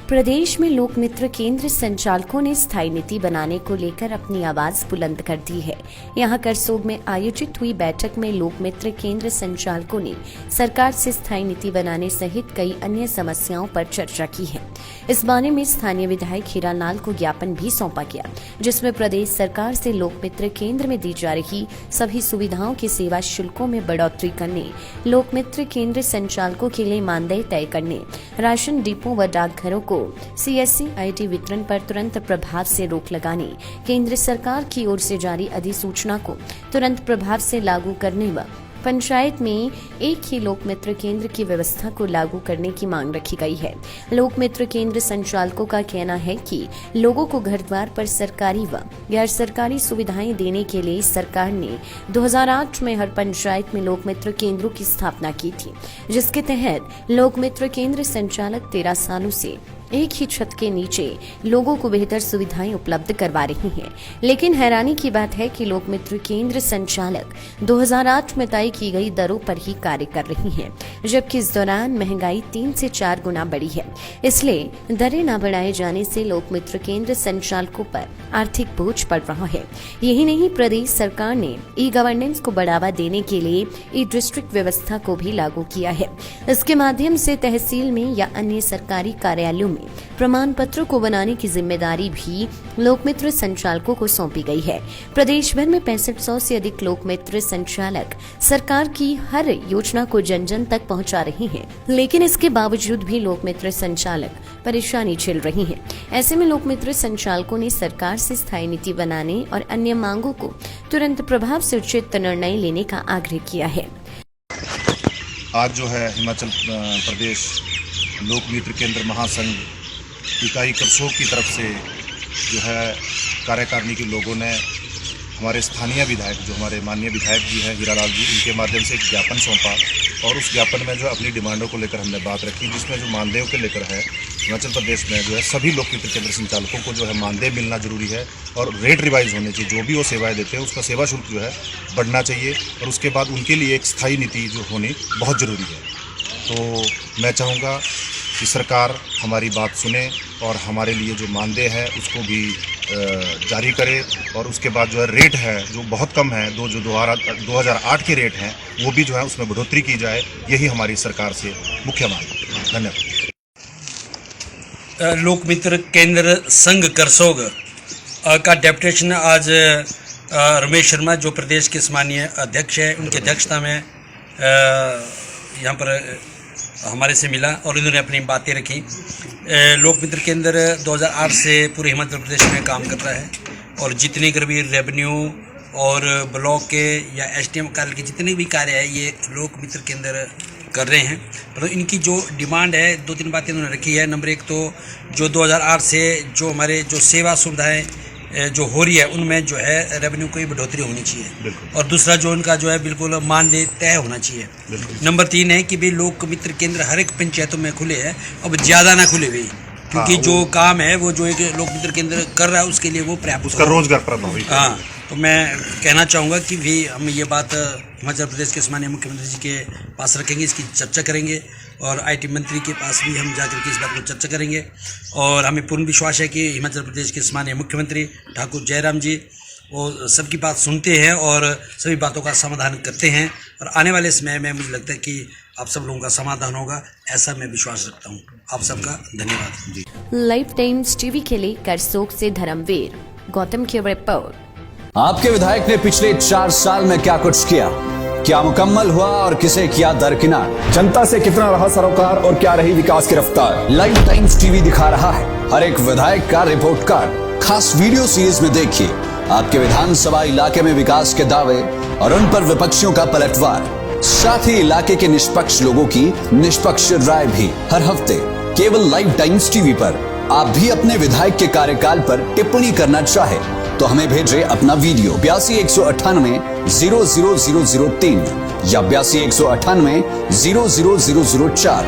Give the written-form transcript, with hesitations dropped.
प्रदेश में लोक मित्र केंद्र संचालकों ने स्थायी नीति बनाने को लेकर अपनी आवाज बुलंद कर दी है। यहां करसोग में आयोजित हुई बैठक में लोक मित्र केंद्र संचालकों ने सरकार से स्थायी नीति बनाने सहित कई अन्य समस्याओं पर चर्चा की है। इस बारे में स्थानीय विधायक हीरालाल को ज्ञापन भी सौंपा गया, जिसमें प्रदेश सरकार से लोक मित्र केंद्र में दी जा रही सभी सुविधाओं की सेवा शुल्कों में बढ़ोतरी करने, लोक मित्र केंद्र संचालकों के लिए मानदेय तय करने, राशन डिपो व डाकघरों को CSC IT वितरण पर तुरंत प्रभाव से रोक लगाने, केंद्र सरकार की ओर से जारी अधिसूचना को तुरंत प्रभाव से लागू करने व पंचायत में एक ही लोक मित्र केंद्र की व्यवस्था को लागू करने की मांग रखी गई है। लोक मित्र केंद्र संचालकों का कहना है कि लोगों को घर द्वार पर सरकारी व गैर सरकारी सुविधाएं देने के लिए सरकार ने 2008 में हर पंचायत में लोक मित्र केंद्रों की स्थापना की थी, जिसके तहत लोक मित्र केंद्र संचालक 13 सालों से एक ही छत के नीचे लोगों को बेहतर सुविधाएं उपलब्ध करवा रही हैं। लेकिन हैरानी की बात है कि लोक मित्र केंद्र संचालक 2008 में तय की गई दरों पर ही कार्य कर रही हैं, जबकि इस दौरान महंगाई 3 से 4 गुना बढ़ी है। इसलिए दरें न बढ़ाए जाने से लोक मित्र केंद्र संचालकों पर आर्थिक बोझ पड़ रहा है। यही नहीं, प्रदेश सरकार ने ई-गवर्नेंस को बढ़ावा देने के लिए ई-डिस्ट्रिक्ट व्यवस्था को भी लागू किया है। इसके माध्यम से तहसील में या अन्य सरकारी कार्यालयों में प्रमाण पत्रों को बनाने की जिम्मेदारी भी लोक मित्र संचालकों को सौंपी गई है। प्रदेश भर में 6500 से अधिक लोक मित्र संचालक सरकार की हर योजना को जन जन तक पहुंचा रहे हैं, लेकिन इसके बावजूद भी लोक मित्र संचालक परेशानी झेल रही हैं। ऐसे में लोक मित्र संचालकों ने सरकार से स्थायी नीति बनाने और अन्य मांगों को तुरंत प्रभाव से उचित निर्णय लेने का आग्रह किया है। आज जो है हिमाचल प्रदेश लोक मित्र केंद्र महासंघ इकाई करसोग की तरफ से जो है कार्यकारिणी के लोगों ने हमारे स्थानीय विधायक, जो हमारे माननीय विधायक जी हैं हीरालाल जी, इनके माध्यम से एक ज्ञापन सौंपा और उस ज्ञापन में जो अपनी डिमांडों को लेकर हमने बात रखी, जिसमें जो मानदेयों के लेकर है हिमाचल प्रदेश में जो है सभी लोक मित्र केंद्र संचालकों को जो है मानदेय मिलना जरूरी है और रेट रिवाइज होने चाहिए। जो भी वो सेवाएं देते हैं उसका सेवा शुल्क जो है बढ़ना चाहिए और उसके बाद उनके लिए एक स्थायी नीति जो होनी बहुत ज़रूरी है। तो मैं चाहूँगा कि सरकार हमारी बात सुने और हमारे लिए जो मानदेय है उसको भी जारी करे और उसके बाद जो है रेट है जो बहुत कम है, जो 2008 के रेट हैं वो भी जो है उसमें बढ़ोतरी की जाए। यही हमारी सरकार से मुख्य मांग है। धन्यवाद। लोक मित्र केंद्र संघ करसोग का डेपुटेशन आज रमेश शर्मा, जो प्रदेश के सम्मानीय अध्यक्ष है, उनकी अध्यक्षता में यहाँ पर हमारे से मिला और इन्होंने अपनी बातें रखी। लोक मित्र केंद्र 2008 से पूरे हिमाचल प्रदेश में काम कर रहा है और जितने भी रेवेन्यू और ब्लॉक के या SDM कार्य के जितने भी कार्य है ये लोक मित्र केंद्र कर रहे हैं। तो इनकी जो डिमांड है, 2-3 बातें उन्होंने रखी है। नंबर 1 तो जो 2008 से जो हमारे जो सेवा सुविधाएँ जो हो रही है उनमें जो है रेवेन्यू की बढ़ोतरी होनी चाहिए और दूसरा जो उनका जो है बिल्कुल मानदेय तय होना चाहिए। नंबर 3 है कि भाई लोक मित्र केंद्र हर एक पंचायतों में खुले हैं, अब ज़्यादा ना खुले भाई, क्योंकि जो काम है वो जो एक लोक मित्र केंद्र कर रहा है उसके लिए वो पर्याप्त, उसका रोजगार प्रभावी। हाँ, तो मैं कहना चाहूँगा कि भी हम ये बात हिमाचल प्रदेश के सम्मानीय मुख्यमंत्री जी के पास रखेंगे, इसकी चर्चा करेंगे और IT मंत्री के पास भी हम जाकर के इस बात को चर्चा करेंगे और हमें पूर्ण विश्वास है कि हिमाचल प्रदेश के सम्मानीय मुख्यमंत्री ठाकुर जयराम जी वो सबकी बात सुनते हैं और सभी बातों का समाधान करते हैं और आने वाले समय में मुझे लगता है कि आप सब लोगों का समाधान होगा, ऐसा मैं विश्वास रखता हूँ। आप सबका धन्यवाद जी। लाइफ टाइम्स टीवी के लिए करसोग से धर्मवीर गौतम की रिपोर्ट। आपके विधायक ने पिछले 4 साल में क्या कुछ किया, क्या मुकम्मल हुआ और किसे किया दरकिनार, जनता से कितना रहा सरोकार और क्या रही विकास की रफ्तार। लाइफ टाइम्स टीवी दिखा रहा है हर एक विधायक का रिपोर्ट कार्ड। खास वीडियो सीरीज में देखिए आपके विधानसभा इलाके में विकास के दावे और उन पर विपक्षियों का पलटवार, साथ ही इलाके के निष्पक्ष लोगों की निष्पक्ष राय भी हर हफ्ते केवल लाइफ टाइम्स टीवी पर। आप भी अपने विधायक के कार्यकाल पर टिप्पणी करना चाहे तो हमें भेजें अपना वीडियो 82 198 00003 या 82 198 00004।